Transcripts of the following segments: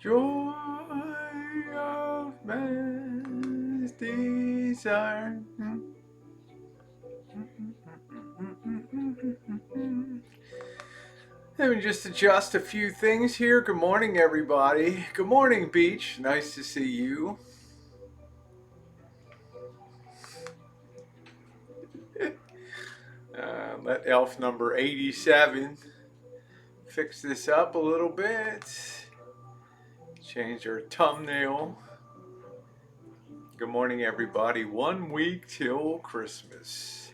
Joy of man's desire. Let me just adjust a few things here. Good morning, everybody. Good morning, Beach. Nice to see you. Let elf number 87 fix this up a little bit. Change our thumbnail. Good morning, everybody. 1 week till Christmas.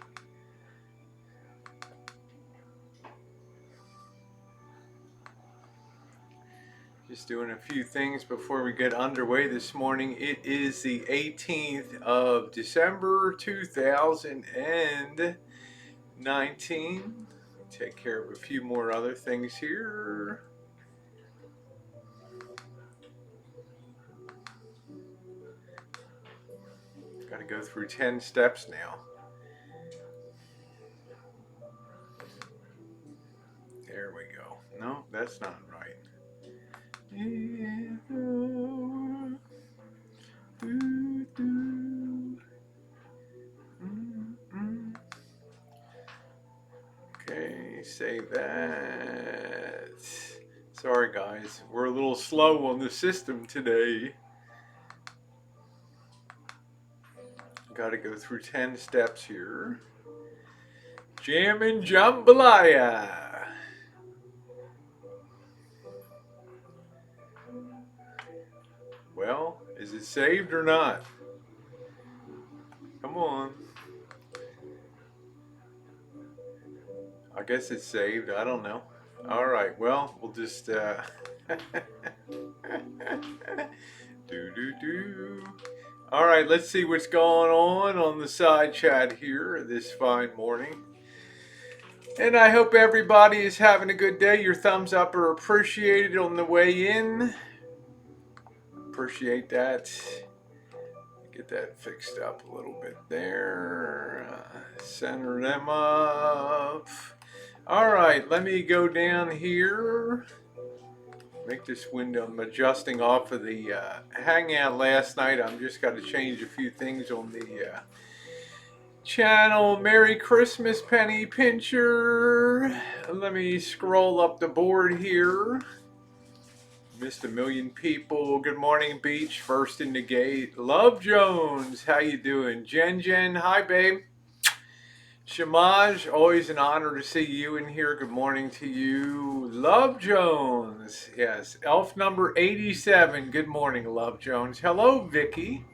Just doing a few things before we get underway this morning. It is the 18th of December 2019. Take care of a few more other things here. Got to go through 10 steps now. There we go. No, that's not right. Okay, save that. Sorry guys, we're a little slow on the system today. Got to go through 10 steps here. Jammin, Jambalaya. Well, is it saved or not? Come on. I guess it's saved. I don't know. All right. Well, we'll just do. All right. Let's see what's going on the side chat here this fine morning. And I hope everybody is having a good day. Your thumbs up are appreciated on the way in. Appreciate that. Get that fixed up a little bit there. Center them up. All right, let me go down here. Make this window. I'm adjusting off of the hangout last night. I'm just got to change a few things on the channel. Merry Christmas, Penny Pincher. Let me scroll up the board here. Missed a million people. Good morning, Beach. First in the gate. Love Jones. How you doing? Jen. Hi, babe. Shamaj, always an honor to see you in here. Good morning to you. Love Jones. Yes. Elf number 87. Good morning, Love Jones. Hello, Vicky.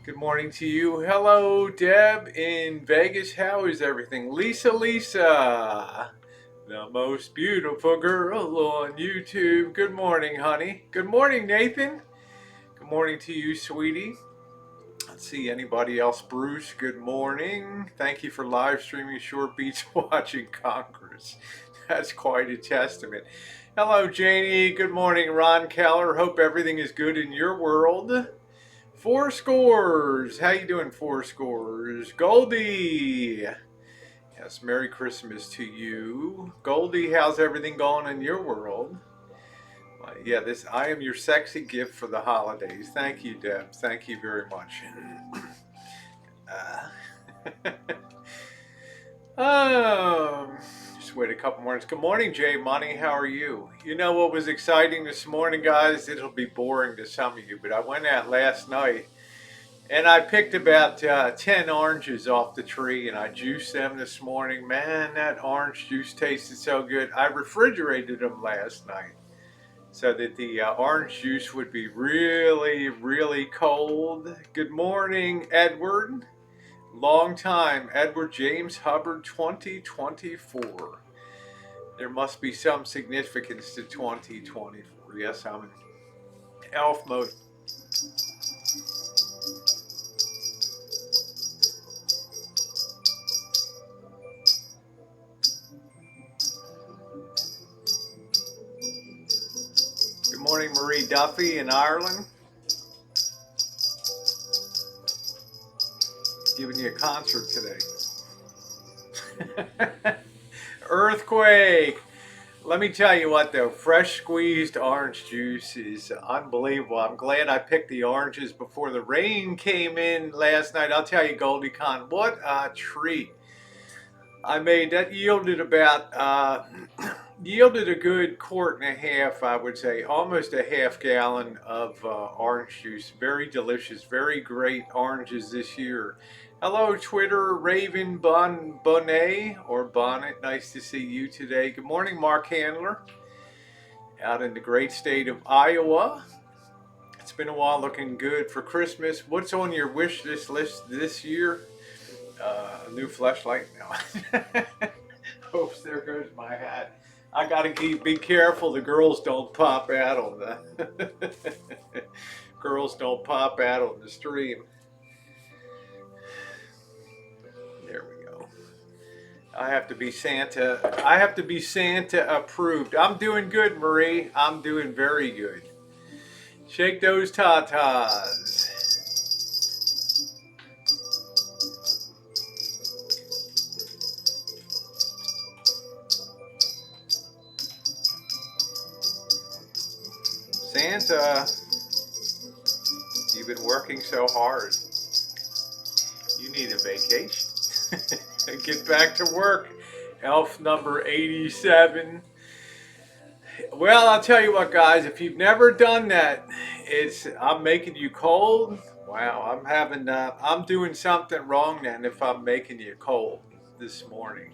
Good morning to you. Hello, Deb in Vegas. How is everything? Lisa. The most beautiful girl on YouTube. Good morning, honey. Good morning, Nathan. Good morning to you, sweetie. Let's see, anybody else? Bruce, good morning. Thank you for live streaming Short Beats watching Congress. That's quite a testament. Hello, Janie. Good morning, Ron Keller. Hope everything is good in your world. Four Scores. How you doing, Four Scores? Goldie. Yes, Merry Christmas to you. Goldie, how's everything going in your world? Yeah, I am your sexy gift for the holidays. Thank you, Deb. Thank you very much. Just wait a couple more. Good morning, Jay Money. How are you? You know what was exciting this morning, guys? It'll be boring to some of you, but I went out last night and I picked about 10 oranges off the tree and I juiced them this morning. Man, that orange juice tasted so good. I refrigerated them last night so that the orange juice would be really, really cold. Good morning, Edward. Long time. Edward James Hubbard 2024. There must be some significance to 2024. Yes, I'm in elf mode. Good morning, Marie Duffy in Ireland. Giving you a concert today. Earthquake. Let me tell you what though, fresh squeezed orange juice is unbelievable. I'm glad I picked the oranges before the rain came in last night. I'll tell you, Goldie Con, what a treat. I made that yielded about yielded a good quart and a half, I would say, almost a half gallon of orange juice. Very delicious, very great oranges this year. Hello, Twitter, Raven Bonnet or Bonnet. Nice to see you today. Good morning, Mark Handler, out in the great state of Iowa. It's been a while, looking good for Christmas. What's on your wish list this year? A new flashlight now. Oops, there goes my hat. I gotta be careful the girls don't pop out on the girls don't pop out on the stream. There we go. I have to be Santa. I have to be Santa approved. I'm doing good, Marie. I'm doing very good. Shake those tatas. Santa, you've been working so hard. You need a vacation. Get back to work. Elf number 87. Well, I'll tell you what, guys. If you've never done that, I'm making you cold. Wow, I'm doing something wrong then if I'm making you cold this morning.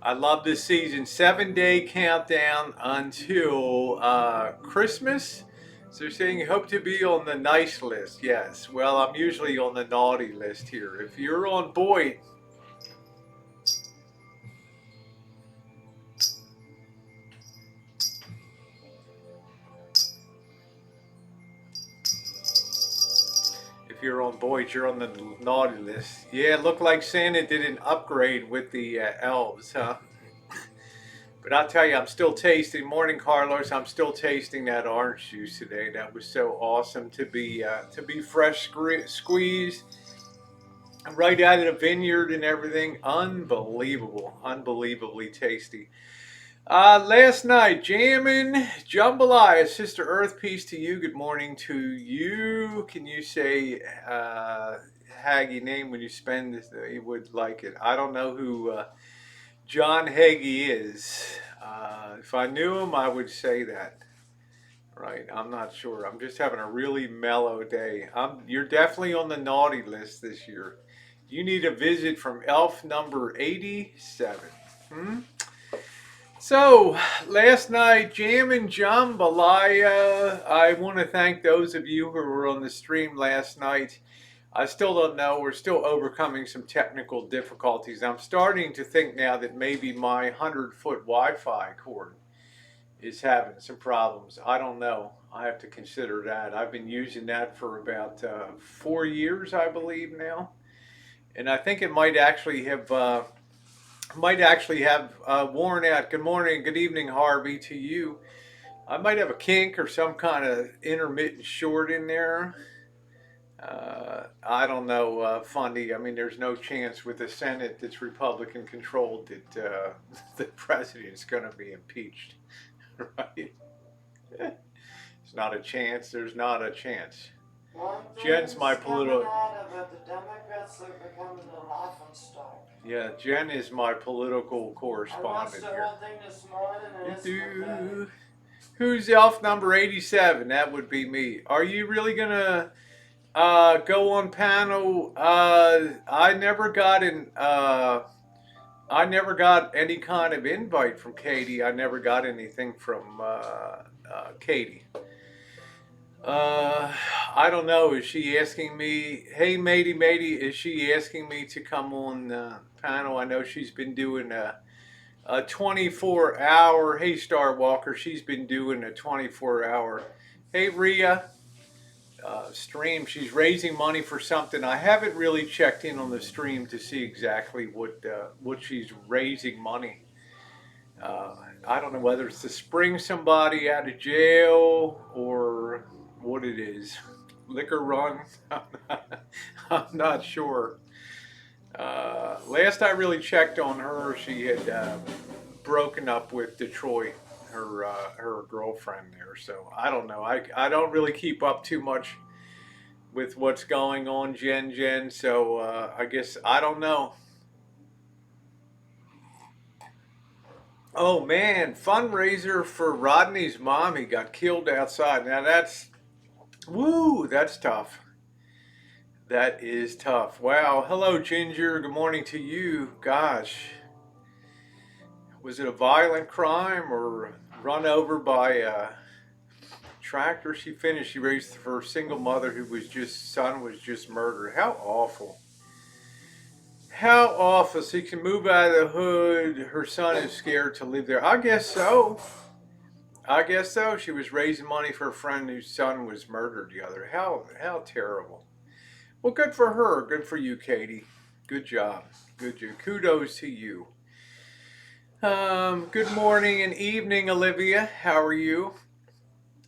I love this season. 7-day countdown until Christmas. So you're saying you hope to be on the nice list. Yes. Well, I'm usually on the naughty list here. If you're on Boyd, you're on the naughty list. Yeah, it looked like Santa did an upgrade with the elves, huh? But I'll tell you, I'm still tasting. Morning, Carlos. I'm still tasting that orange juice today. That was so awesome to be fresh squeezed right out of the vineyard and everything. Unbelievable, unbelievably tasty. Last night, Jammin, Jambalaya, Sister Earth, peace to you. Good morning to you. Can you say Haggy name when you spend this? You would like it. I don't know who John Hagee is. If I knew him, I would say that. Right, I'm not sure. I'm just having a really mellow day. You're definitely on the naughty list this year. You need a visit from elf number 87. So, last night, Jammin, Jambalaya. I want to thank those of you who were on the stream last night. I still don't know. We're still overcoming some technical difficulties. I'm starting to think now that maybe my 100-foot Wi-Fi cord is having some problems. I don't know. I have to consider that. I've been using that for about 4 years, I believe now, and I think it might actually have worn out. Good morning, good evening, Harvey, to you. I might have a kink or some kind of intermittent short in there. I don't know, Fundy. I mean, there's no chance with the Senate that's Republican controlled that the president's going to be impeached, right? It's not a chance. There's not a chance. Jen's my political. The Democrats are becoming a laughing stock. Yeah, Jen is my political correspondent I here. watched the whole thing this morning and it's pathetic. Who's elf number 87? That would be me. Are you really gonna go on panel? I never got any kind of invite from Katie. I never got anything from Katie. I don't know. Is she asking me? Hey, matey, is she asking me to come on the panel? I know she's been doing a 24-hour. Hey, Star Walker, she's been doing a 24-hour. Hey, Rhea, stream. She's raising money for something. I haven't really checked in on the stream to see exactly what she's raising money. I don't know whether it's to spring somebody out of jail or what it is. Liquor run? I'm not sure. Last I really checked on her, she had broken up with Detroit. her girlfriend there. So I don't know. I don't really keep up too much with what's going on, Jen. So I guess I don't know. Oh man, fundraiser for Rodney's mom. He got killed outside. Now that's woo. That's tough. That is tough. Wow. Hello, Ginger. Good morning to you. Gosh, was it a violent crime or run over by a tractor? She finished. She raised for a single mother who was just son was just murdered. How awful. How awful. So you can move out of the hood. Her son is scared to live there. I guess so. I guess so. She was raising money for a friend whose son was murdered the other. How terrible. Well, good for her. Good for you, Katie. Good job. Good job. Kudos to you. Good morning and evening, Olivia. How are you?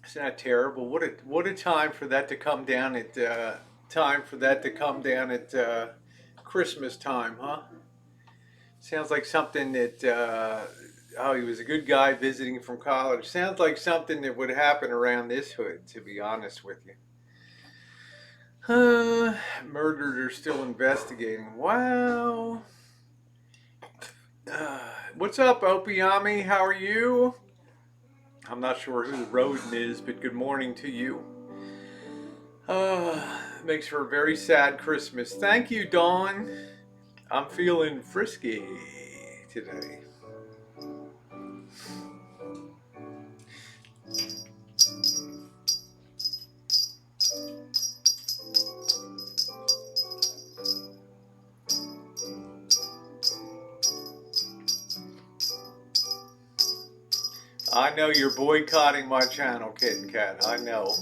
It's not terrible. What a time for that to come down at Christmas time, huh? Sounds like something that oh, he was a good guy visiting from college. Sounds like something that would happen around this hood, to be honest with you. Murdered are still investigating. Wow. What's up, Opiami? How are you? I'm not sure who Roden is, but good morning to you. Makes for a very sad Christmas. Thank you, Dawn. I'm feeling frisky today. I know you're boycotting my channel, Kitten Kat. I know.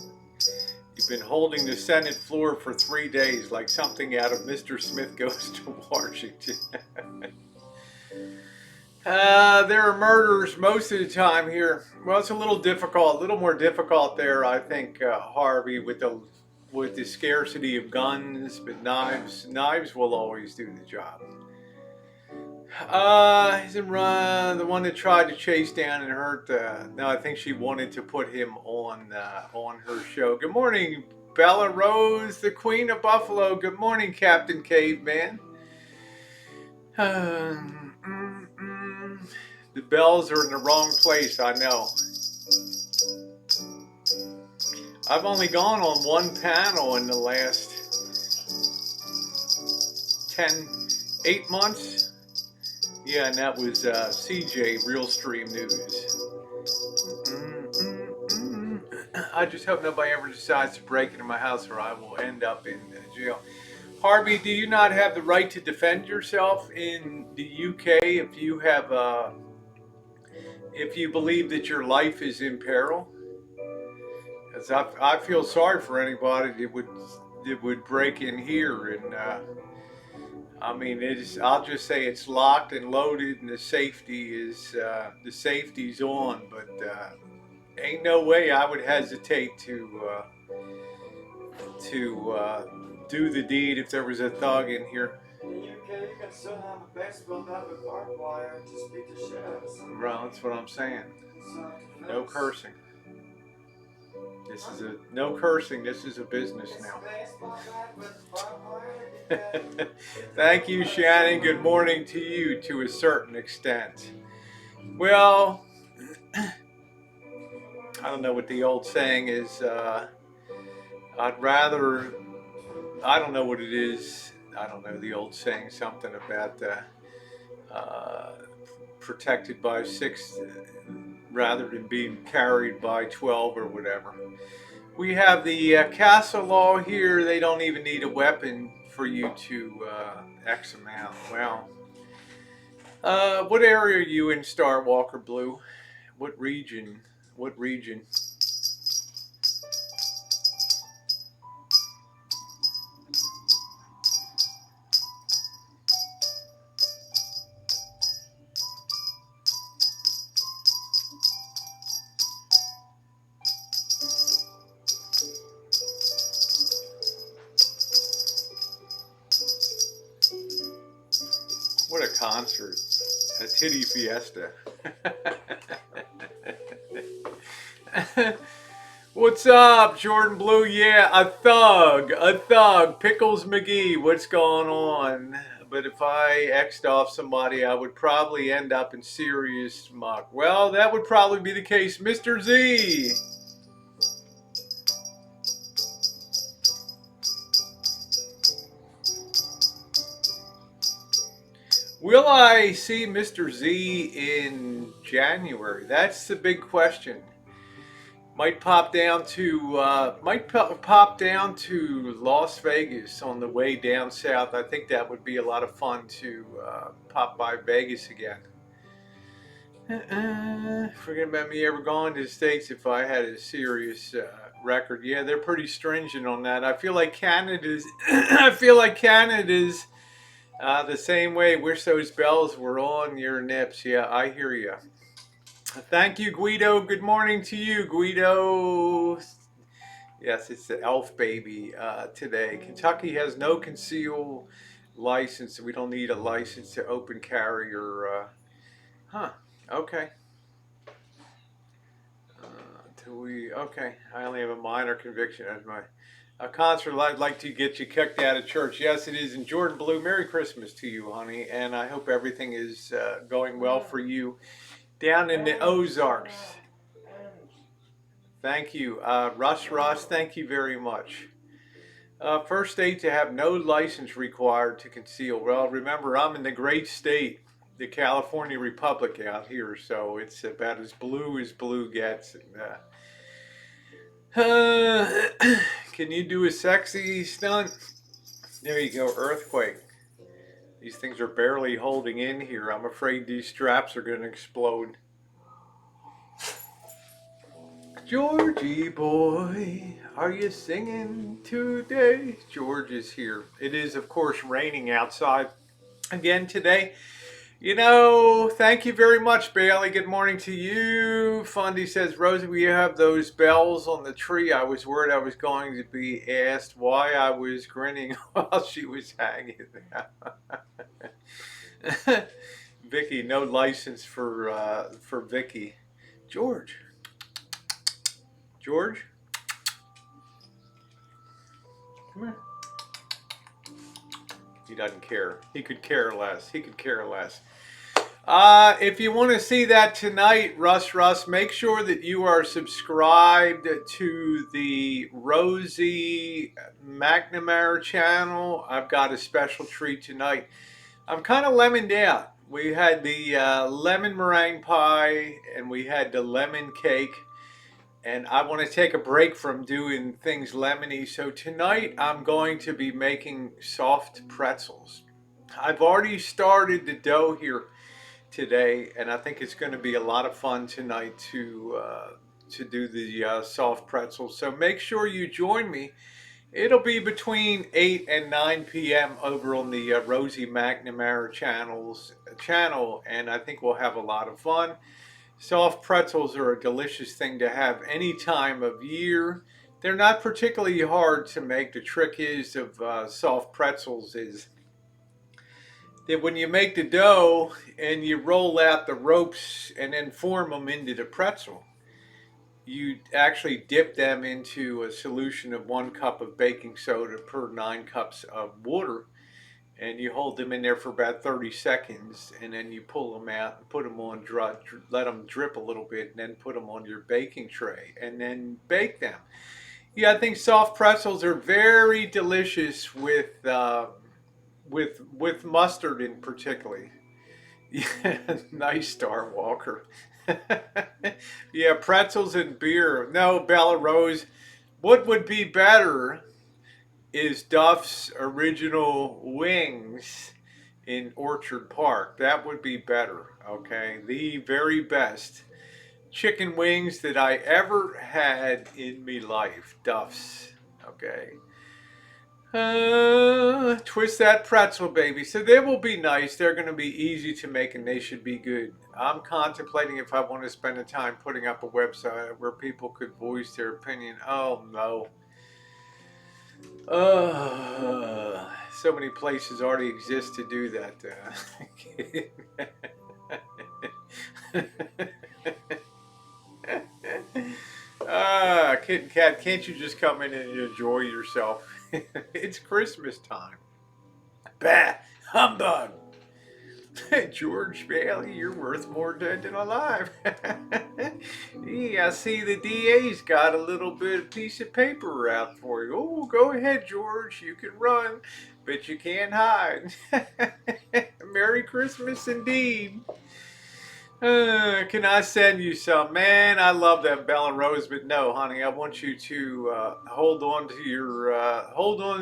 You've been holding the Senate floor for 3 days like something out of Mr. Smith Goes to Washington. There are murders most of the time here. Well, it's a little difficult, a little more difficult there, I think, Harvey, with the scarcity of guns, but knives will always do the job. He's the one that tried to chase down and hurt. No, I think she wanted to put him on her show. Good morning, Bella Rose, the Queen of Buffalo. Good morning, Captain Caveman. The bells are in the wrong place, I know. I've only gone on one panel in the last 8 months. Yeah, and that was CJ, Real Stream News. I just hope nobody ever decides to break into my house or I will end up in jail. Harvey, do you not have the right to defend yourself in the UK if you believe that your life is in peril? Because I feel sorry for anybody that would break in here and I mean I'll just say it's locked and loaded and the safety's on, but ain't no way I would hesitate to do the deed if there was a thug in here. In the UK, you can still have a base built out with barbed wire and just beat the shit out of someone. Well, that's what I'm saying. No cursing. No cursing. This is a business now. Thank you, Shannon. Good morning to you to a certain extent. Well, I don't know what the old saying is. I don't know what it is. I don't know the old saying, something about protected by 6 rather than being carried by 12 or whatever. We have the castle law here. They don't even need a weapon for you to X them out. Well, what area are you in, Star Walker Blue? What region? What region? What a concert. A titty fiesta. What's up, Jordan Blue? Yeah, a thug. Pickles McGee, what's going on? But if I X'd off somebody, I would probably end up in serious muck. Well, that would probably be the case, Mr. Z. Will I see Mr. Z in January? That's the big question. Might pop down to Las Vegas on the way down south. I think that would be a lot of fun to pop by Vegas again. Forget about me ever going to the States if I had a serious record. Yeah, they're pretty stringent on that. I feel like Canada's. I feel like Canada's the same way. Wish those bells were on your nips. Yeah, I hear you. Thank you, Guido. Good morning to you, Guido. Yes, it's the elf baby today. Kentucky has no conceal license. We don't need a license to open carry or, huh, okay. Okay, I only have a minor conviction as my a concert. I'd like to get you kicked out of church. Yes, it is. And Jordan Blue, Merry Christmas to you, honey. And I hope everything is going well for you down in the Ozarks. Thank you. Russ, thank you very much. First state to have no license required to conceal. Well, remember, I'm in the great state, the California Republic out here, so it's about as blue gets. Can you do a sexy stunt? There you go, earthquake. These things are barely holding in here. I'm afraid these straps are going to explode. Georgie boy, are you singing today? George is here. It is, of course, raining outside again today. You know, thank you very much, Bailey. Good morning to you. Fundy says, Rosie, we have those bells on the tree. I was worried I was going to be asked why I was grinning while she was hanging. Vicky, no license for Vicky. George. George? Come here. He doesn't care. He could care less. He could care less. If you want to see that tonight, Russ, make sure that you are subscribed to the Rosie McNamara channel. I've got a special treat tonight. I'm kind of lemoned out. We had the lemon meringue pie and we had the lemon cake. And I want to take a break from doing things lemony. So tonight I'm going to be making soft pretzels. I've already started the dough here today, and I think it's going to be a lot of fun tonight to do the soft pretzels. So make sure you join me. It'll be between 8 and 9 p.m. over on the Rosie McNamara channel, and I think we'll have a lot of fun. Soft pretzels are a delicious thing to have any time of year. They're not particularly hard to make. The trick is of soft pretzels is that when you make the dough and you roll out the ropes and then form them into the pretzel, you actually dip them into a solution of 1 cup of baking soda per 9 cups of water, and you hold them in there for about 30 seconds, and then you pull them out and put them on let them drip a little bit, and then put them on your baking tray, and then bake them. Yeah, I think soft pretzels are very delicious with mustard in particularly. Yeah, nice, Star Walker. Yeah, pretzels and beer. No, Bella Rose. What would be better is Duff's original wings in Orchard Park. That would be better, okay? The very best chicken wings that I ever had in me life. Duff's, okay? Twist that pretzel, baby. So they will be nice. They're going to be easy to make and they should be good. I'm contemplating if I want to spend the time putting up a website where people could voice their opinion. Oh, no. So many places already exist to do that. Kitten Kat, can't you just come in and enjoy yourself? It's Christmas time. Bah, humbug. George Bailey, you're worth more dead than alive. Yeah, I see the DA's got a little bit of piece of paper out for you. Oh, go ahead, George. You can run, but you can't hide. Merry Christmas indeed. Can I send you some? Man, I love that Bella Rose, but no, honey, I want you to hold on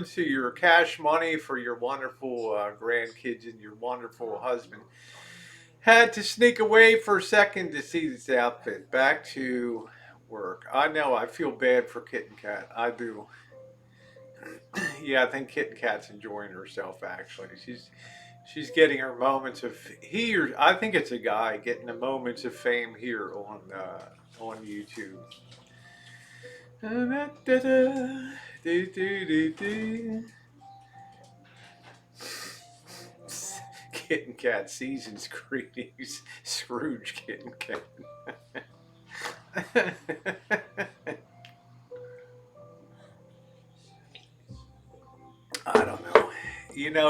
to your cash money for your wonderful grandkids and your wonderful husband. Had to sneak away for a second to see this outfit. Back to work. I know. I feel bad for Kitten Kat. I do. Yeah, I think Kitten Kat's enjoying herself. Actually, she's getting her moments of here. I think it's a guy getting the moments of fame here on YouTube. Kitten Kat season's greetings, Scrooge Kitten Kat. I don't know.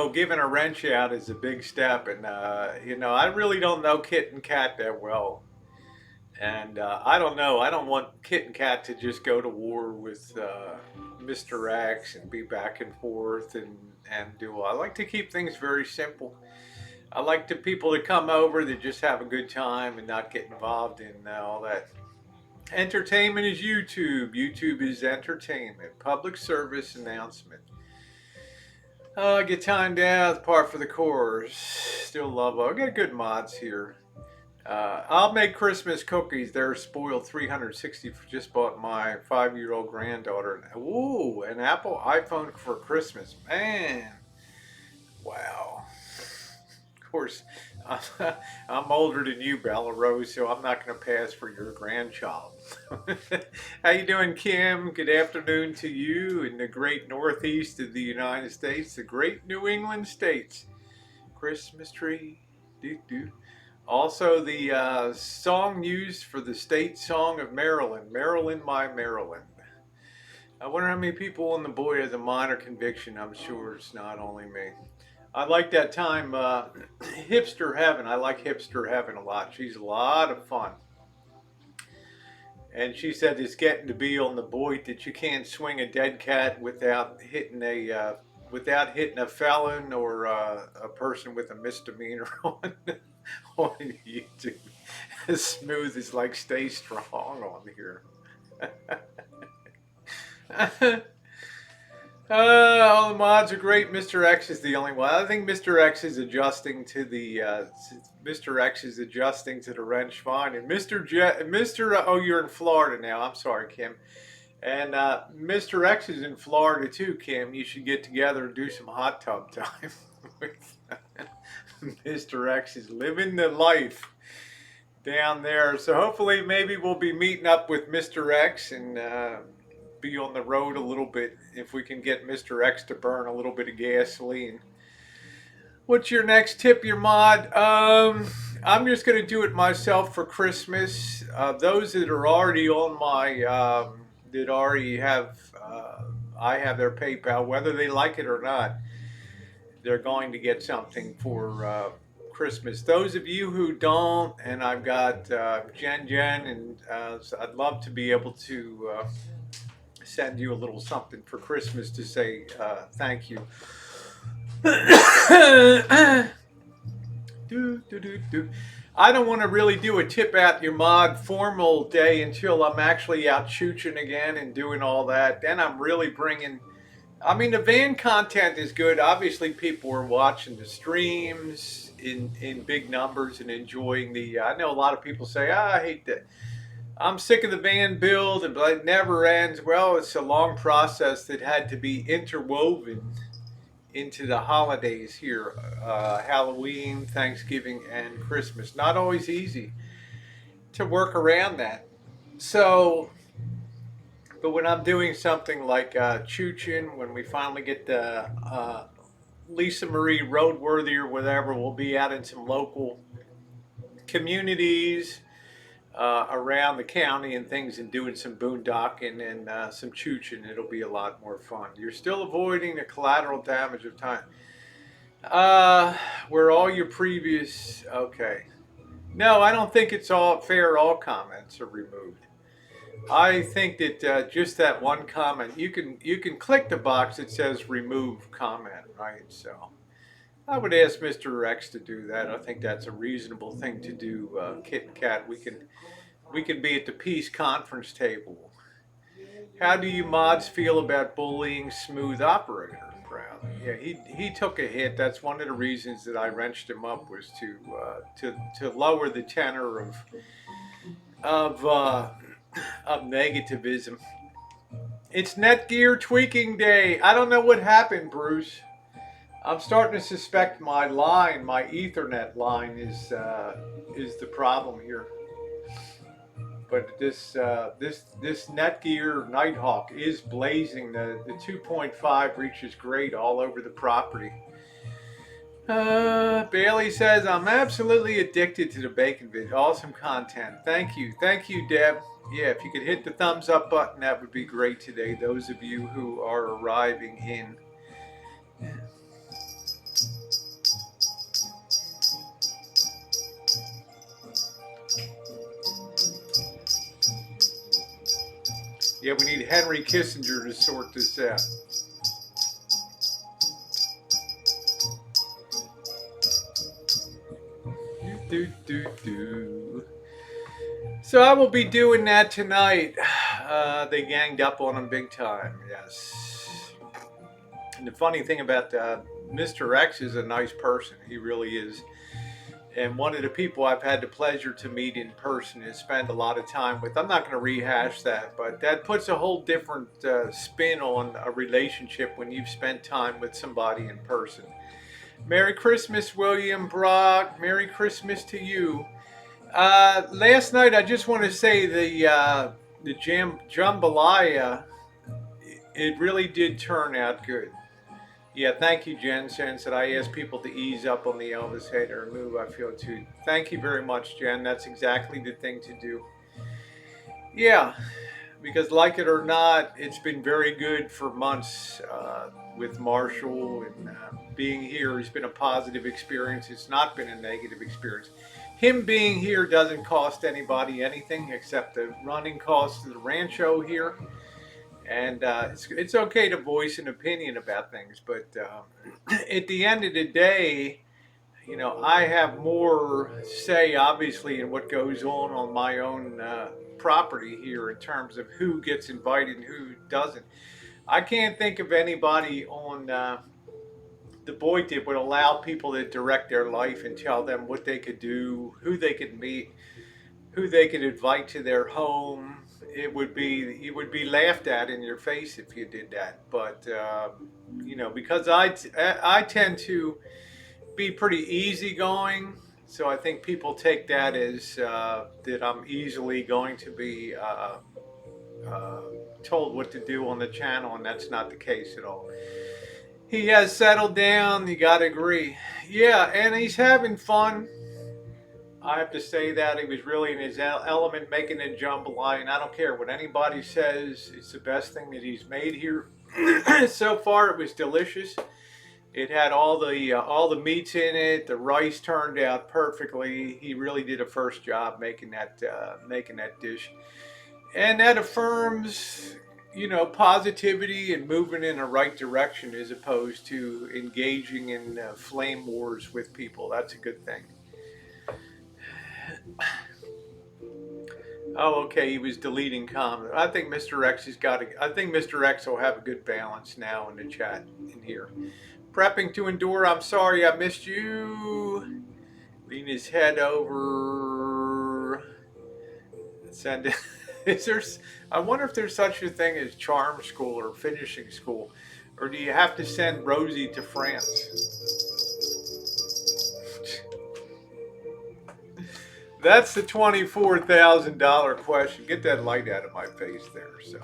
Giving a wrench out is a big step, and I really don't know Kitten Kat that well. And I don't know. I don't want Kitten Kat to just go to war with Mr. X and be back and forth and do. I like to keep things very simple. I like the people that come over that just have a good time and not get involved in all that. Entertainment is YouTube. YouTube is entertainment. Public service announcement. Get timed out, part for the course. Still love. I got good mods here. I'll make Christmas cookies. They're spoiled 360. Just bought my 5-year-old granddaughter. Ooh, an Apple iPhone for Christmas. Man, wow. Of course, I'm older than you, Bella Rose, so I'm not going to pass for your grandchild. How you doing, Kim? Good afternoon to you in the great Northeast of the United States, the great New England states. Christmas tree, doo doo. Also, the song used for the state song of Maryland, Maryland, my Maryland. I wonder how many people on the boy has a minor conviction. I'm sure it's not only me. I like that time, Hipster Heaven. I like Hipster Heaven a lot. She's a lot of fun. And she said it's getting to be on the boy that you can't swing a dead cat without hitting a felon or a person with a misdemeanor on YouTube. As smooth as like Stay Strong on here. All the mods are great. Mr. X is the only one. I think Mr. X is adjusting to the wrench fine, and oh, you're in Florida now. I'm sorry, Kim. And Mr. X is in Florida too, Kim. You should get together and do some hot tub time with Mr. X is living the life down there. So hopefully, maybe we'll be meeting up with Mr. X and be on the road a little bit if we can get Mr. X to burn a little bit of gasoline. What's your next tip, your mod? I'm just going to do it myself for Christmas. Those that are already on my, that already have, I have their PayPal, whether they like it or not, they're going to get something for Christmas. Those of you who don't, and I've got Jen, and so I'd love to be able to send you a little something for Christmas to say thank you. I don't want to really do a tip out your mod formal day until I'm actually out chooching again and doing all that. Then I'm really bringing. I mean, the van content is good. Obviously, people are watching the streams in big numbers and enjoying the. I know a lot of people say, I hate that. I'm sick of the van build, and but it never ends. Well, it's a long process that had to be interwoven into the holidays here, Halloween, Thanksgiving, and Christmas. Not always easy to work around that. So, but when I'm doing something like Chuchin, when we finally get the Lisa Marie roadworthy or whatever, we'll be out in some local communities. around the county and things and doing some boondocking and some chooching. It'll be a lot more fun. You're still avoiding the collateral damage of time. Uh, where all your previous, okay. No, I don't think it's all fair. All comments are removed. I think that just that one comment, you can click the box that says remove comment, right? So I would ask Mr. X to do that. I think that's a reasonable thing to do, Kit and Kat. We can be at the peace conference table. How do you mods feel about bullying Smooth Operator? Proud. Yeah, he took a hit. That's one of the reasons that I wrenched him up was to lower the tenor of uh, of negativism. It's Netgear tweaking day. I don't know what happened, Bruce. I'm starting to suspect my Ethernet line is the problem here. But this Netgear Nighthawk is blazing. The 2.5 reaches great all over the property. Bailey says I'm absolutely addicted to the bacon vid. Awesome content. Thank you, Deb. Yeah, if you could hit the thumbs up button, that would be great today. Those of you who are arriving in. Yeah, we need Henry Kissinger to sort this out. Do, do, do. So I will be doing that tonight. They ganged up on him big time, yes. And the funny thing about Mr. X is a nice person. He really is. And one of the people I've had the pleasure to meet in person and spend a lot of time with. I'm not going to rehash that, but that puts a whole different spin on a relationship when you've spent time with somebody in person. Merry Christmas, William Brock. Merry Christmas to you. Last night, I just want to say the jambalaya, it really did turn out good. Yeah, thank you, Jen. Since that I asked people to ease up on the Elvis hater move, I feel too. Thank you very much, Jen. That's exactly the thing to do. Yeah, because like it or not, it's been very good for months with Marshall and being here has been a positive experience. It's not been a negative experience. Him being here doesn't cost anybody anything except the running costs of the rancho here. And it's okay to voice an opinion about things, but at the end of the day, I have more say, obviously, in what goes on my own property here in terms of who gets invited and who doesn't. I can't think of anybody on the boy tip would allow people to direct their life and tell them what they could do, who they could meet, who they could invite to their home. You would be laughed at in your face if you did that. But because I tend to be pretty easygoing, so I think people take that as that I'm easily going to be uh, told what to do on the channel, and that's not the case at all. He has settled down. You got to agree. Yeah, and he's having fun. I have to say that he was really in his element making a jambalaya, and I don't care what anybody says. It's the best thing that he's made here. So far, it was delicious. It had all the meats in it. The rice turned out perfectly. He really did a first job making that dish, and that affirms positivity and moving in the right direction as opposed to engaging in flame wars with people. That's a good thing. Oh, okay. He was deleting comments. I think Mr. X has got. I think Mr. X will have a good balance now in the chat in here. Prepping to endure. I'm sorry I missed you. Lean his head over. Send it. Is there? I wonder if there's such a thing as charm school or finishing school, or do you have to send Rosie to France? That's the $24,000 question. Get that light out of my face there. So,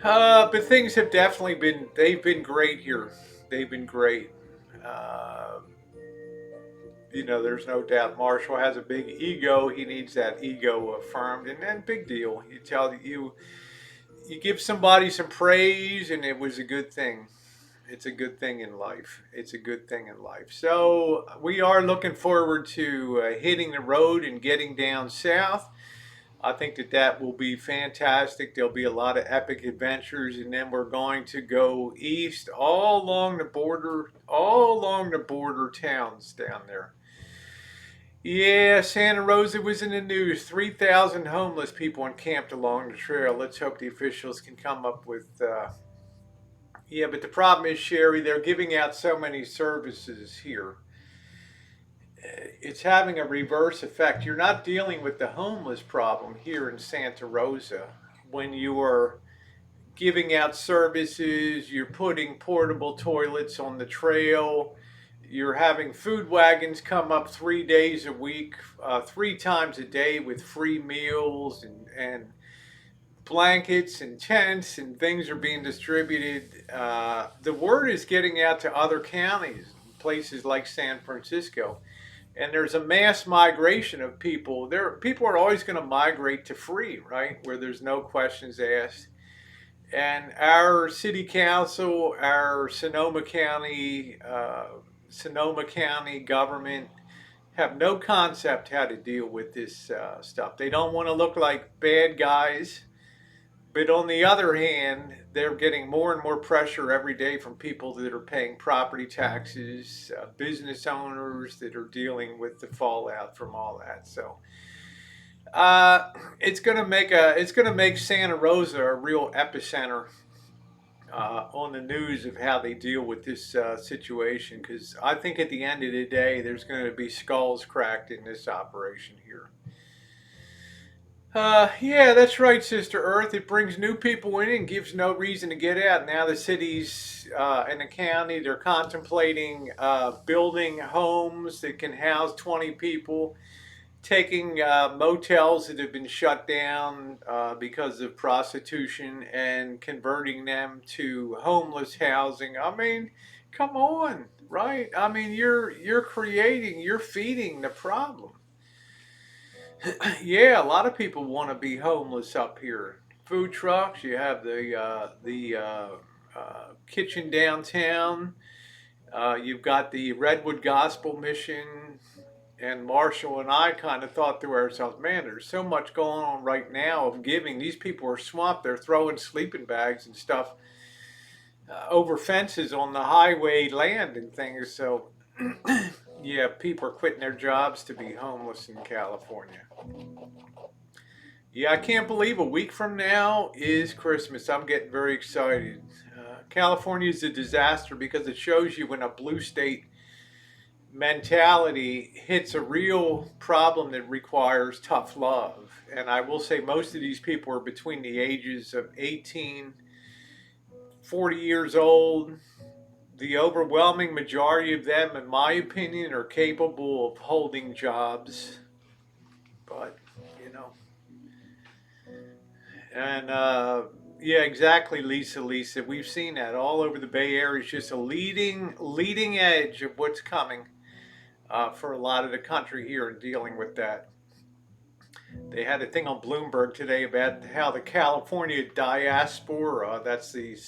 but things have definitely been. They've been great here. They've been great. Uh, there's no doubt Marshall has a big ego. He needs that ego affirmed, and then big deal. You give somebody some praise, and it was a good thing. It's a good thing in life. It's a good thing in life. So we are looking forward to hitting the road and getting down south. I think that will be fantastic. There'll be a lot of epic adventures, and then we're going to go east all along the border towns down there. Yeah, Santa Rosa was in the news. 3,000 homeless people encamped along the trail. Let's hope the officials can come up with. Yeah, but the problem is, Sherry, they're giving out so many services here. It's having a reverse effect. You're not dealing with the homeless problem here in Santa Rosa when you are giving out services, you're putting portable toilets on the trail, you're having food wagons come up 3 days a week, 3 times a day with free meals and blankets and tents and things are being distributed. The word is getting out to other counties, places like San Francisco, and there's a mass migration of people. People are always going to migrate to free, right, where there's no questions asked. And our city council, our Sonoma County government have no concept how to deal with this stuff. They don't want to look like bad guys, but on the other hand, they're getting more and more pressure every day from people that are paying property taxes, business owners that are dealing with the fallout from all that. So it's gonna make Santa Rosa a real epicenter on the news of how they deal with this situation. Because I think at the end of the day, there's going to be skulls cracked in this operation here. Yeah, that's right, Sister Earth. It brings new people in and gives no reason to get out. Now the cities and the county, they're contemplating building homes that can house 20 people, taking motels that have been shut down because of prostitution and converting them to homeless housing. I mean, come on, right? I mean, you're feeding the problem. Yeah, a lot of people want to be homeless up here. Food trucks. You have the kitchen downtown. You've got the Redwood Gospel Mission, and Marshall and I kind of thought to ourselves, man, there's so much going on right now of giving. These people are swamped. They're throwing sleeping bags and stuff over fences on the highway land and things. So, yeah, people are quitting their jobs to be homeless in California. Yeah, I can't believe a week from now is Christmas. I'm getting very excited. California is a disaster because it shows you when a blue state mentality hits a real problem that requires tough love. And I will say most of these people are between the ages of 18, 40 years old. The overwhelming majority of them, in my opinion, are capable of holding jobs. But, you know, and yeah, exactly, Lisa. We've seen that all over the Bay Area. It's just a leading edge of what's coming for a lot of the country here in dealing with that. They had a thing on Bloomberg today about how the California diaspora, that's the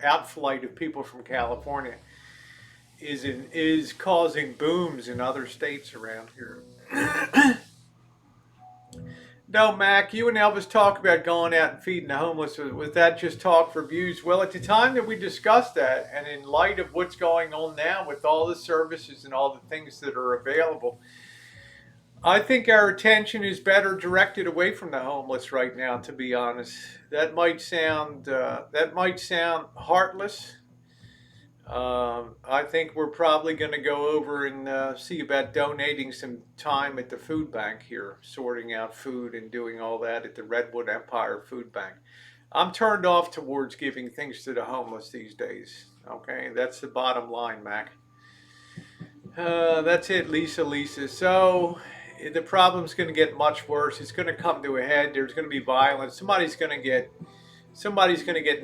outflight of people from California, is causing booms in other states around here. No, Mac, you and Elvis talk about going out and feeding the homeless. Was that just talk for views? Well, at the time that we discussed that, and in light of what's going on now with all the services and all the things that are available, I think our attention is better directed away from the homeless right now. To be honest, that might sound heartless. I think we're probably going to go over and see about donating some time at the food bank here, sorting out food and doing all that at the Redwood Empire Food Bank. I'm turned off towards giving things to the homeless these days. Okay, that's the bottom line, Mac. That's it, Lisa. So the problem's going to get much worse. It's going to come to a head. There's going to be violence. Somebody's going to get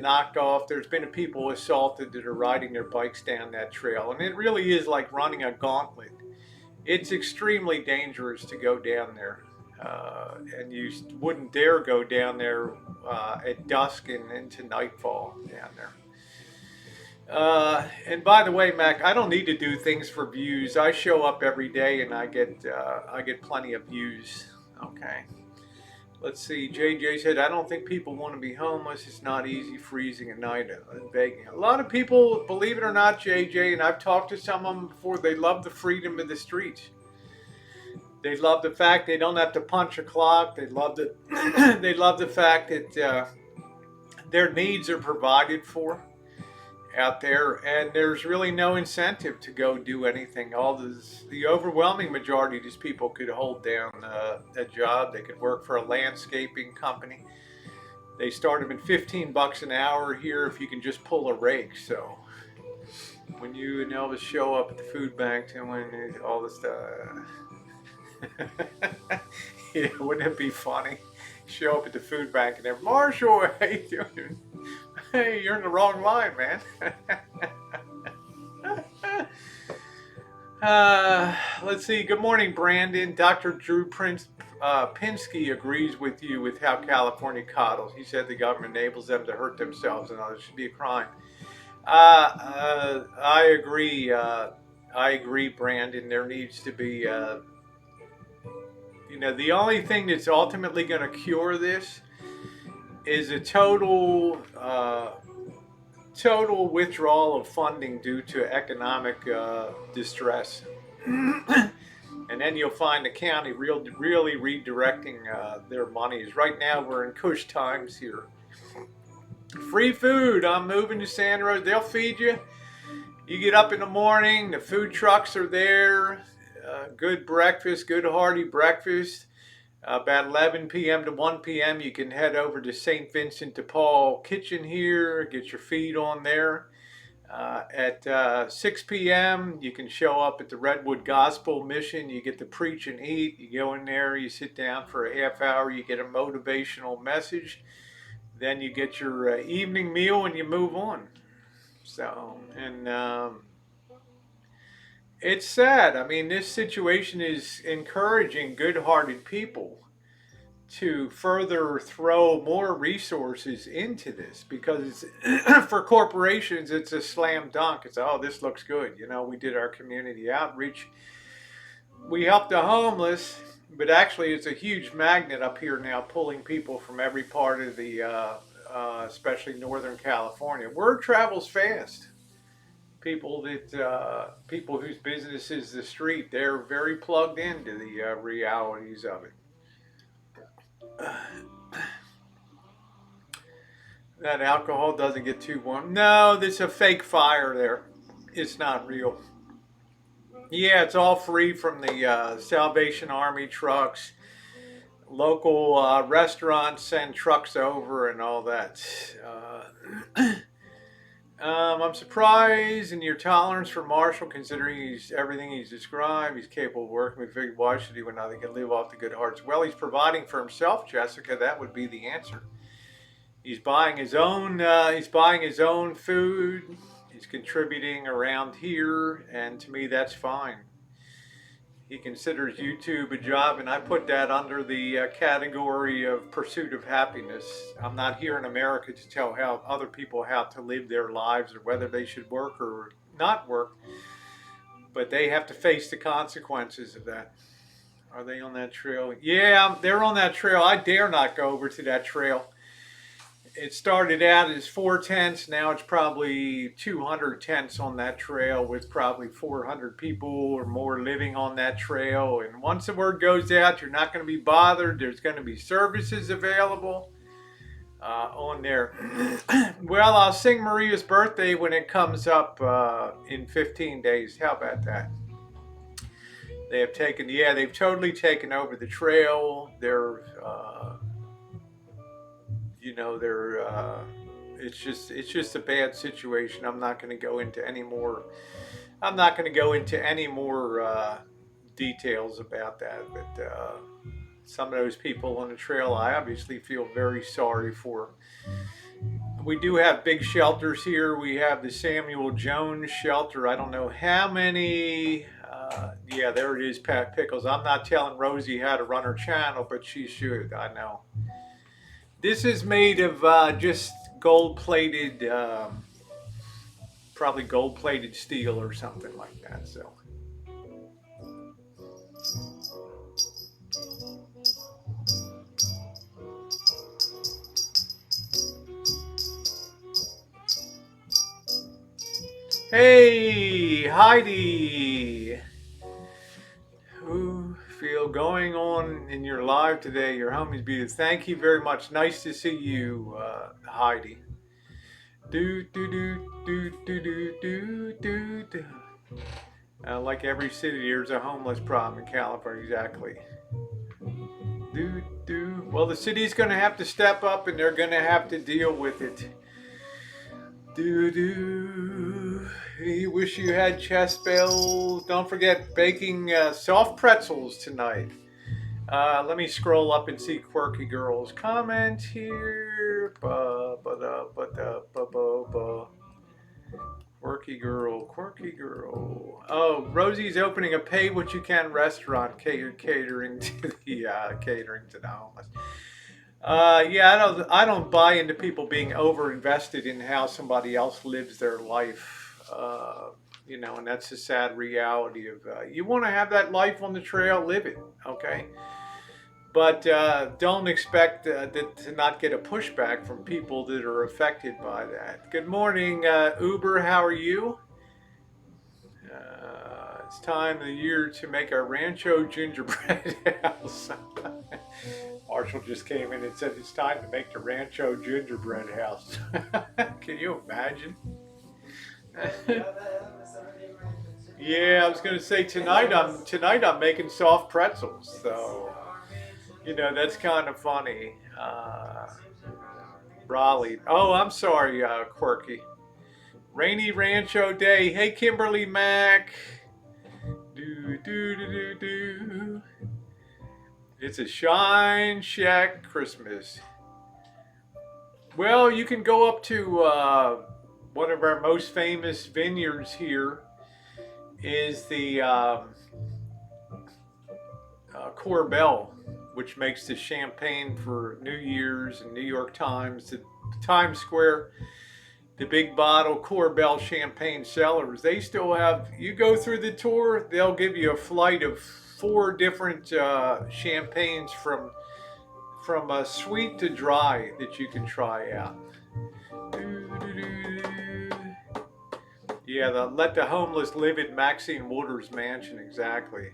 knocked off. There's been people assaulted that are riding their bikes down that trail, and it really is like running a gauntlet. It's extremely dangerous to go down there. And you wouldn't dare go down there at dusk and into nightfall down there. And by the way, Mac, I don't need to do things for views. I show up every day and I get plenty of views. Okay. Let's see. JJ said, I don't think people want to be homeless. It's not easy freezing at night and begging. A lot of people, believe it or not, JJ, and I've talked to some of them before, they love the freedom of the streets. They love the fact they don't have to punch a clock. They love the, they love the fact that their needs are provided for out there, and there's really no incentive to go do anything. The overwhelming majority of these people could hold down a job. They could work for a landscaping company. They start them at $15 an hour here if you can just pull a rake. So when you and Elvis show up at the food bank doing all this stuff, yeah, wouldn't it be funny? Show up at the food bank and they're, Marshall, how you doing? Hey, you're in the wrong line, man. Let's see. Good morning, Brandon. Dr. Drew Pinsky agrees with you with how California coddles. He said the government enables them to hurt themselves and others. Should be a crime. I agree. I agree, Brandon. There needs to be, the only thing that's ultimately going to cure this is a total withdrawal of funding due to economic distress. And then you'll find the county really redirecting their monies. Right now, we're in Kush times here. Free food. I'm moving to Santa Rosa. They'll feed you. You get up in the morning, the food trucks are there. Good breakfast, good hearty breakfast. About 11 p.m. to 1 p.m. you can head over to St. Vincent de Paul Kitchen here, get your feet on there. At 6 p.m. you can show up at the Redwood Gospel Mission. You get to preach and eat. You go in there, you sit down for a half hour, you get a motivational message. Then you get your evening meal and you move on. So, and it's sad. I mean, this situation is encouraging good-hearted people to further throw more resources into this because for corporations, it's a slam dunk. It's, oh, this looks good. We did our community outreach. We helped the homeless, but actually it's a huge magnet up here now pulling people from every part of the, especially Northern California. Word travels fast. People whose business is the street, they're very plugged into the realities of it. That alcohol doesn't get too warm. No, there's a fake fire there. It's not real. Yeah, it's all free from the Salvation Army trucks. Local restaurants send trucks over and all that. I'm surprised in your tolerance for Marshall, considering everything he's described. He's capable of working. We figured, why should he when nothing can live off the good hearts? Well, he's providing for himself, Jessica. That would be the answer. He's buying his own. He's buying his own food. He's contributing around here, and to me, that's fine. He considers YouTube a job, and I put that under the category of pursuit of happiness. I'm not here in America to tell how other people how to live their lives or whether they should work or not work, but they have to face the consequences of that. Are they on that trail? Yeah, they're on that trail. I dare not go over to that trail. It started out as 4 tents. Now it's probably 200 tents on that trail with probably 400 people or more living on that trail. And once the word goes out, you're not going to be bothered. There's going to be services available on there. Well, I'll sing Maria's birthday when it comes up in 15 days. How about that? They've totally taken over the trail. It's just a bad situation. I'm not going to go into any more. I'm not going to go into any more details about that. But some of those people on the trail, I obviously feel very sorry for. We do have big shelters here. We have the Samuel Jones shelter. I don't know how many Yeah, there it is, Pat Pickles. I'm not telling Rosie how to run her channel, but she should. I know. This is made of just gold-plated, probably gold-plated steel or something like that. So, hey, Heidi, who feel going on in your live today? Your homies be. Thank you very much. Nice to see you, Heidi. Do do do do do do do do do. Like every city, there's a homeless problem in California. Exactly. Do do. Well, the city's going to have to step up, and they're going to have to deal with it. Do do. You wish you had chest bells. Don't forget baking soft pretzels tonight. Let me scroll up and see Quirky Girl's comment here. Ba ba da ba da ba ba ba. Quirky Girl, Quirky Girl. Oh, Rosie's opening a pay what you can restaurant catering to the homeless. Yeah, I don't buy into people being over invested in how somebody else lives their life. And that's the sad reality of you want to have that life on the trail, live it, okay? But don't expect to not get a pushback from people that are affected by that. Good morning, Uber. How are you? It's time of the year to make our Rancho gingerbread house. Marshall just came in and said it's time to make the Rancho gingerbread house. Can you imagine? Yeah, I was going to say tonight I'm making soft pretzels, so that's kind of funny. Raleigh. Oh, I'm sorry, Quirky. Rainy Rancho Day. Hey, Kimberly Mack. Do do do do do. It's a Shine Shack Christmas. Well, you can go up to one of our most famous vineyards here. Is the Corbel, which makes the champagne for New Year's and New York Times, the Times Square, the big bottle Corbel champagne cellars. They still have, you go through the tour, they'll give you a flight of 4 different champagnes from sweet to dry that you can try out. Yeah, let the homeless live at Maxine Waters' mansion, exactly.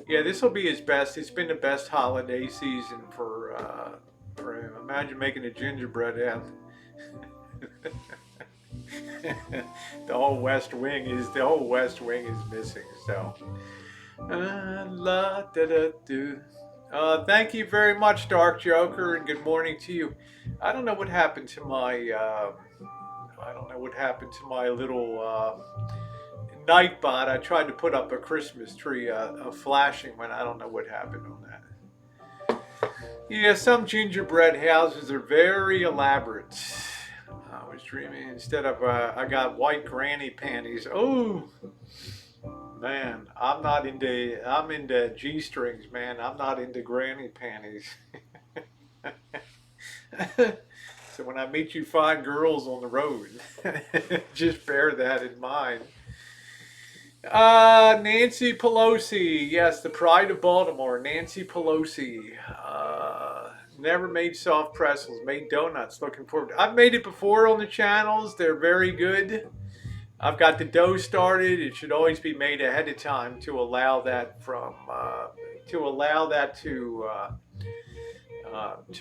Yeah, this will be his best. It's been the best holiday season for him. Imagine making a gingerbread house. The whole West Wing is missing. So, la da da do. Thank you very much, Dark Joker, and good morning to you. I don't know what happened to my. I don't know what happened to my little Nightbot. I tried to put up a Christmas tree, a flashing one. I don't know what happened on that. Yeah, some gingerbread houses are very elaborate. I was dreaming instead of I got white granny panties. Oh man, I'm into G strings, man. I'm not into granny panties. So when I meet you fine girls on the road, just bear that in mind. Nancy Pelosi, yes, the pride of Baltimore, Nancy Pelosi. Never made soft pretzels, made donuts. Looking forward. I've made it before on the channels. They're very good. I've got the dough started. It should always be made ahead of time to allow that to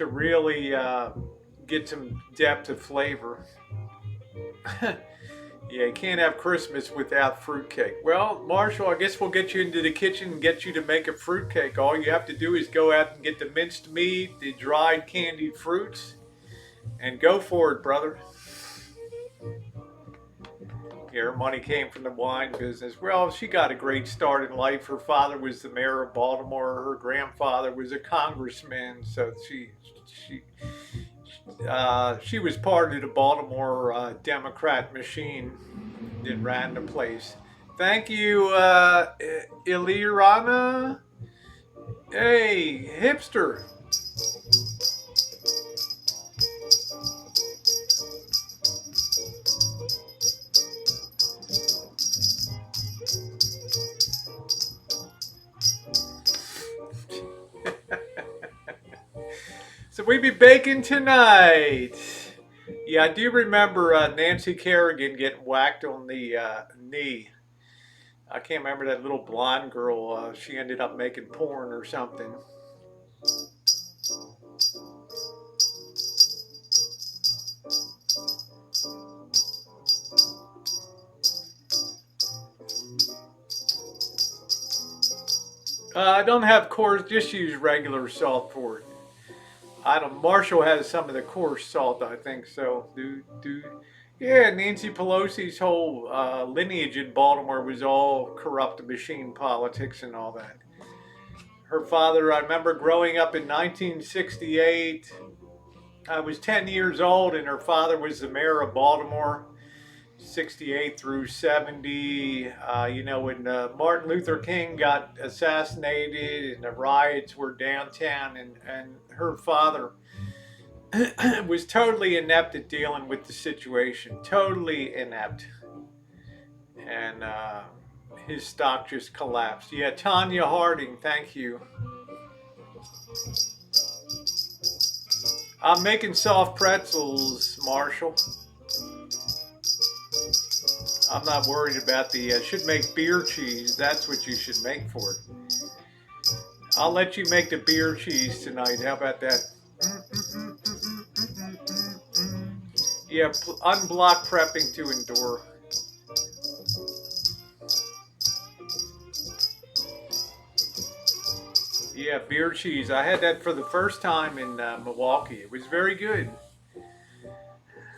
really get some depth of flavor. Yeah, you can't have Christmas without fruitcake. Well, Marshall, I guess we'll get you into the kitchen and get you to make a fruitcake. All you have to do is go out and get the minced meat, the dried candied fruits, and go for it, brother. Yeah, her money came from the wine business. Well, she got a great start in life. Her father was the mayor of Baltimore. Her grandfather was a congressman. So she was part of the Baltimore Democrat machine that ran the place. Thank you, Ilirana. Hey, hipster. So we be baking tonight. Yeah, I do remember Nancy Kerrigan getting whacked on the knee. I can't remember that little blonde girl. She ended up making porn or something. I don't have coarse, just use regular salt for it. I don't. Marshall has some of the coarse salt, I think so. Dude. Yeah, Nancy Pelosi's whole lineage in Baltimore was all corrupt machine politics and all that. Her father, I remember growing up in 1968. I was 10 years old, and her father was the mayor of Baltimore, 68 through 70. When Martin Luther King got assassinated and the riots were downtown, and her father was totally inept at dealing with the situation, totally inept. And his stock just collapsed. Yeah, Tanya Harding, thank you. I'm making soft pretzels, Marshall. I'm not worried about the. Should make beer cheese. That's what you should make for it. I'll let you make the beer cheese tonight. How about that? Yeah, unblock prepping to endure. Yeah, beer cheese. I had that for the first time in Milwaukee. It was very good.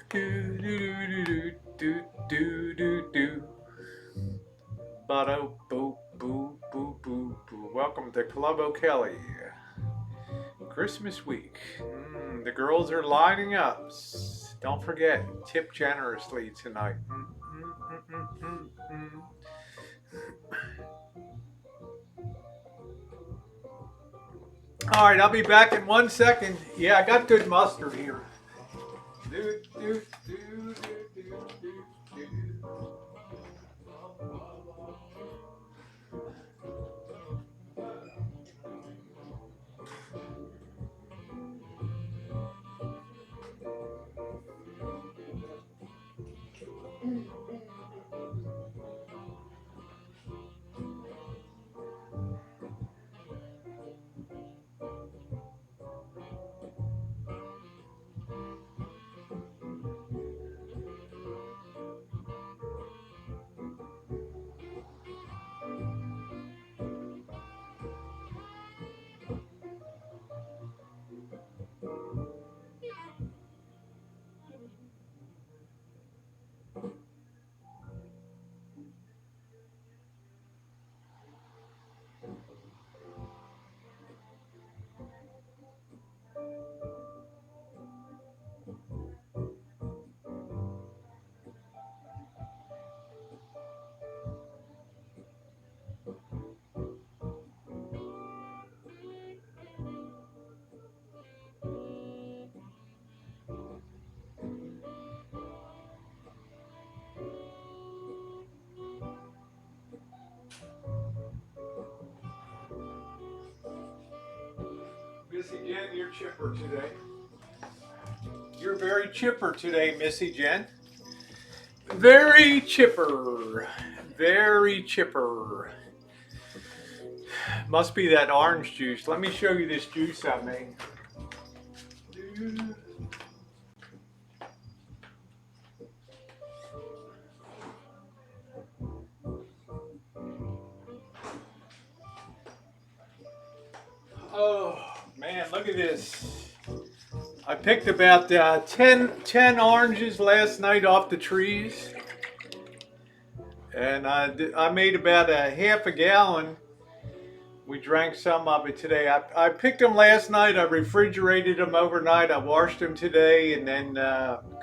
Do do do do do do do. Bado boo boo boo boo boo. Welcome to Club O'Kelly. Christmas week. The girls are lining up. Don't forget, tip generously tonight. All right, I'll be back in 1 second. Yeah, I got good mustard here. Do, do, do, do, do, do, do. Missy Jen, you're chipper today. You're very chipper today, Missy Jen. Very chipper. Very chipper. Must be that orange juice. Let me show you this juice I made. Oh, man, look at this. I picked about 10 oranges last night off the trees. And I made about a half a gallon. We drank some of it today. I picked them last night. I refrigerated them overnight. I washed them today and then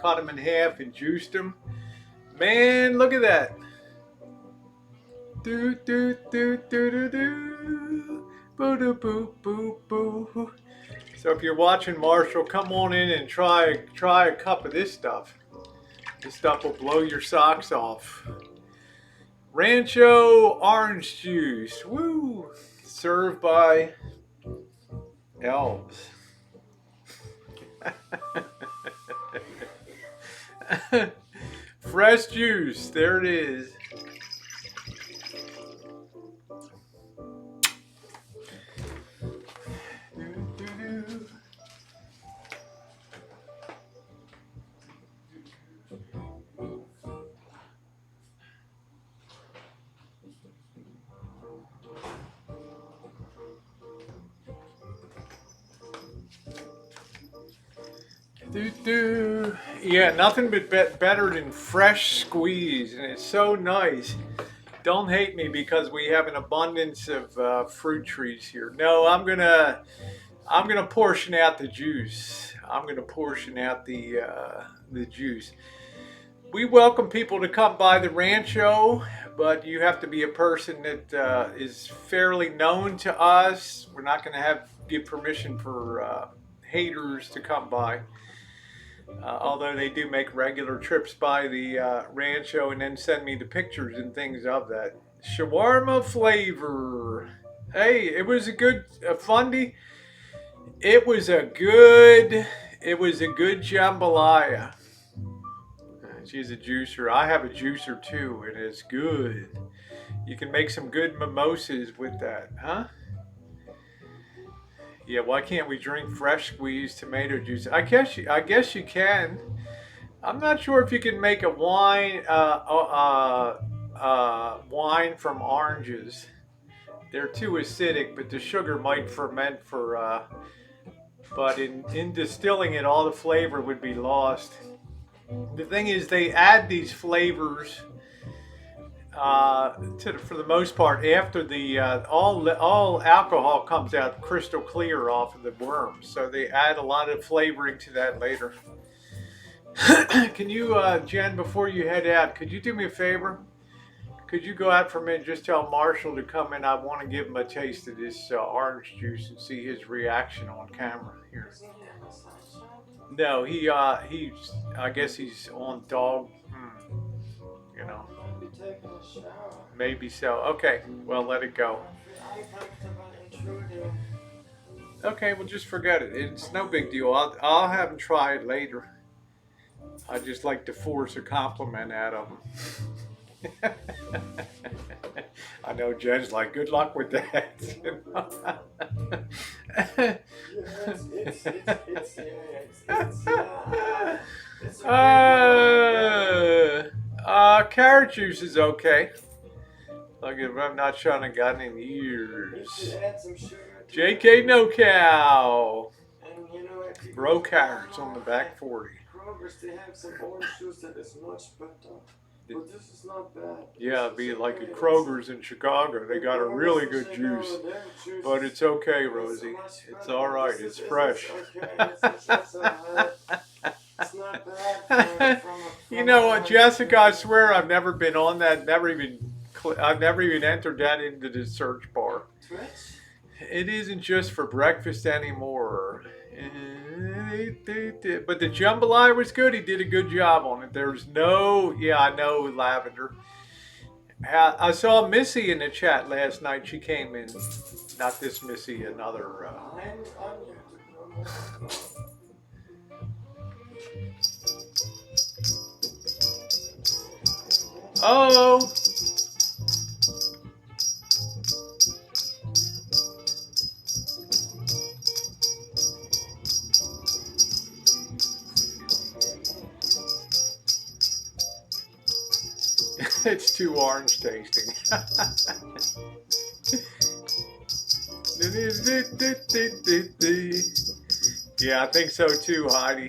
cut them in half and juiced them. Man, look at that. Do do do do do do. Boo doo boo boo boo. So if you're watching Marshall, come on in and try a cup of this stuff. This stuff will blow your socks off. Rancho orange juice. Woo! Served by elves. Fresh juice. There it is. Yeah, nothing but better than fresh squeeze, and it's so nice. Don't hate me because we have an abundance of fruit trees here. No, I'm gonna portion out the juice. I'm gonna portion out the juice. We welcome people to come by the Rancho, but you have to be a person that is fairly known to us. We're not going to give permission for haters to come by. Although they do make regular trips by the Rancho and then send me the pictures and things of that. Shawarma flavor. Hey, it was a good Fundy. It was a good jambalaya. She's a juicer. I have a juicer too, and it's good. You can make some good mimosas with that, huh? Yeah, why can't we drink fresh squeezed tomato juice? I guess you can. I'm not sure if you can make a wine from oranges. They're too acidic, but the sugar might ferment for. But in distilling it, all the flavor would be lost. The thing is, they add these flavors for the most part after the all alcohol comes out crystal clear off of the worms. So they add a lot of flavoring to that later. Can you, Jen, before you head out, could you do me a favor? Could you go out for a minute and just tell Marshall to come in? I want to give him a taste of this orange juice and see his reaction on camera here. No, I guess he's on dog, you know. Maybe so. Okay, well, let it go. Okay, well, just forget it. It's no big deal. I'll have him try it later. I just like to force a compliment out of him. I know Jen's like, good luck with that. Carrot juice is okay. Like if I'm not trying to got in years. JK No Cow. Grow carrots on the back 40. They have some orange juice that is much better. But this is not bad. Yeah, it'd be like at Kroger's in Chicago. They got a really good juice. But it's okay, Rosie. It's all right. It's fresh. You know what, Jessica? I swear I've never been on that. I've never even entered that into the search bar. It isn't just for breakfast anymore. But the jambalaya was good. He did a good job on it. There's I know, Lavender. I saw Missy in the chat last night. She came in. Not this Missy, another. Oh! It's too orange tasting. Yeah, I think so too, Heidi.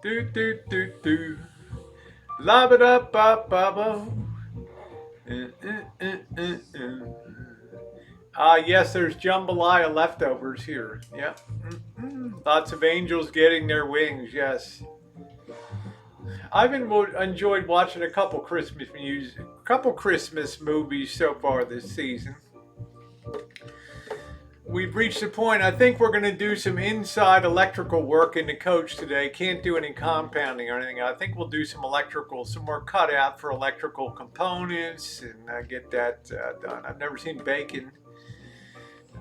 Do do do do. La ba da ba ba ba. Yes, there's jambalaya leftovers here. Yep. Lots of angels getting their wings. Yes. I've enjoyed watching a couple Christmas movies so far this season. We've reached the point. I think we're going to do some inside electrical work in the coach today. Can't do any compounding or anything. I think we'll do some more cutout for electrical components, and get that done. I've never seen bacon.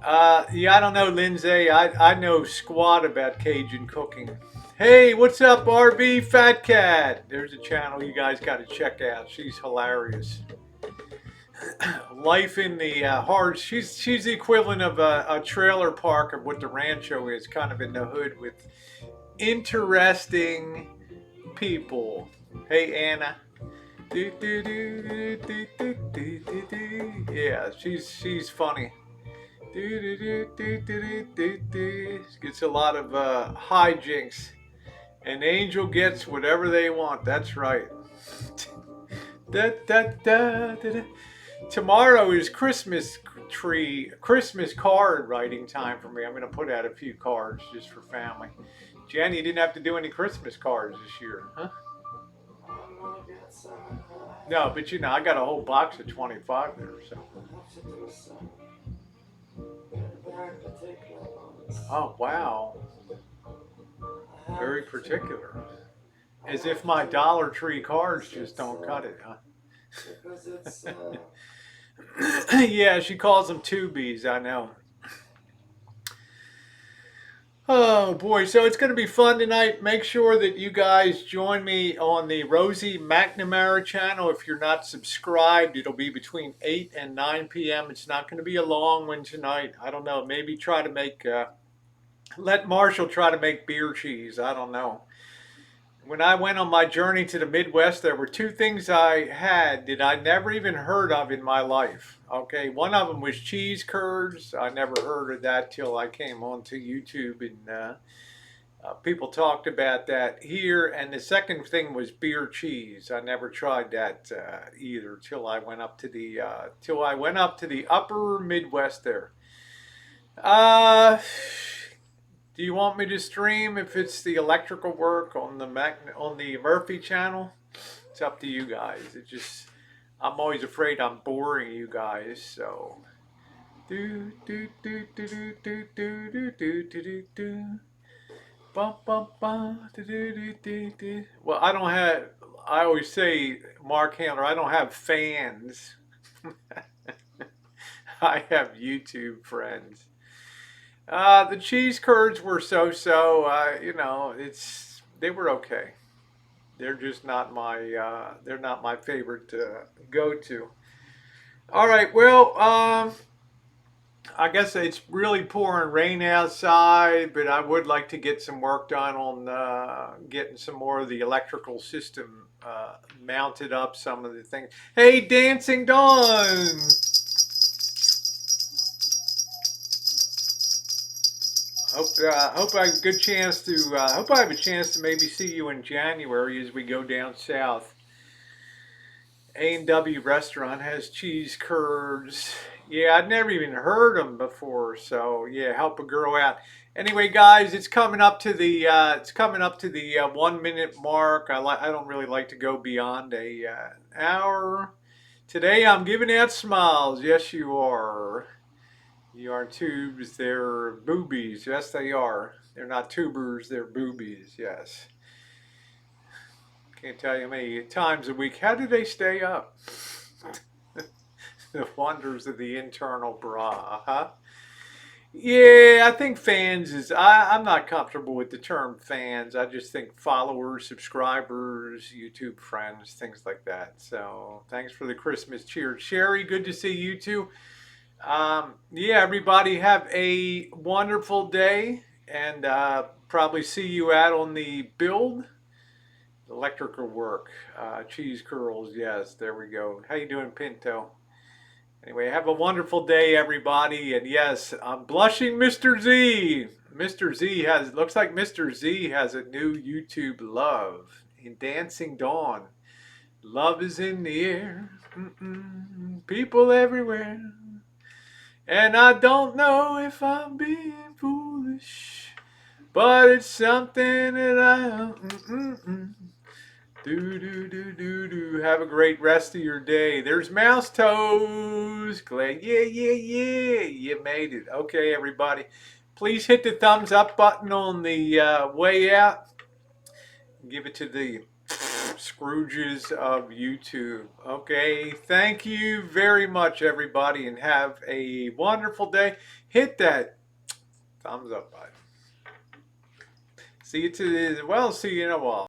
Yeah, I don't know, Lindsay. I know squat about Cajun cooking. Hey, what's up, RB Fat Cat? There's a channel you guys got to check out. She's hilarious. Life in the hard. She's the equivalent of a trailer park of what the Rancho is, kind of in the hood with interesting people. Hey, Anna. Yeah, she's funny. Gets a lot of hijinks. And Angel gets whatever they want. That's right. Tomorrow is Christmas card writing time for me. I'm going to put out a few cards just for family. Jenny, you didn't have to do any Christmas cards this year, huh? I'm gonna get some. No, but I got a whole box of 25 there, so. I have to do some very particular ones. Oh, wow. Very particular. As if my Dollar Tree cards just don't cut it, huh? Because it's. Yeah, she calls them tubies, I know. Oh boy, so it's going to be fun tonight. Make sure that you guys join me on the Rosie McNamara channel. If you're not subscribed, it'll be between 8 and 9 p.m. It's not going to be a long one tonight. I don't know. Maybe try to make, let Marshall try to make beer cheese. I don't know. When I went on my journey to the Midwest, there were two things I had that I never even heard of in my life. Okay, one of them was cheese curds. I never heard of that till I came onto YouTube, and people talked about that here. And the second thing was beer cheese. I never tried that either till I went up to the upper Midwest there. Do you want me to stream if it's the electrical work on the Murphy channel? It's up to you guys. I'm always afraid I'm boring you guys, so. Do do do do do do do do do do do. Bum bum bum do do do do. Well, I don't have. I always say, Mark Handler, I don't have fans. I have YouTube friends. The cheese curds were so-so. They were okay. They're just not my favorite go-to. All right, well, I guess it's really pouring rain outside, but I would like to get some work done on getting some more of the electrical system mounted up. Some of the things. Hey, Dancing Dawn. Hope I have a good chance to. Hope I have a chance to maybe see you in January as we go down south. A&W restaurant has cheese curds. Yeah, I'd never even heard them before. So yeah, help a girl out. Anyway, guys, it's coming up to the 1 minute mark. I don't really like to go beyond a hour. Today I'm giving out smiles. Yes, you are. You are tubes, they're boobies. Yes, they are. They're not tubers, they're boobies, yes. Can't tell you how many times a week. How do they stay up? The wonders of the internal bra, huh? Yeah, I think I'm not comfortable with the term fans. I just think followers, subscribers, YouTube friends, things like that. So thanks for the Christmas cheer. Sherry, good to see you too. Yeah, everybody have a wonderful day, and probably see you out on the build. Electrical work, cheese curls. Yes, there we go. How you doing, Pinto? Anyway, have a wonderful day, everybody. And yes, I'm blushing, Mr. Z. Looks like Mr. Z has a new YouTube love in Dancing Dawn. Love is in the air. Mm-mm. People everywhere. And I don't know if I'm being foolish, but it's something that Do do do do do. Have a great rest of your day. There's Mouse Toes. Glad, yeah, yeah, yeah. You made it. Okay, everybody. Please hit the thumbs up button on the way out. Give it to the Scrooges of YouTube. Okay, thank you very much, everybody, and have a wonderful day. Hit that thumbs up button. See you in a while.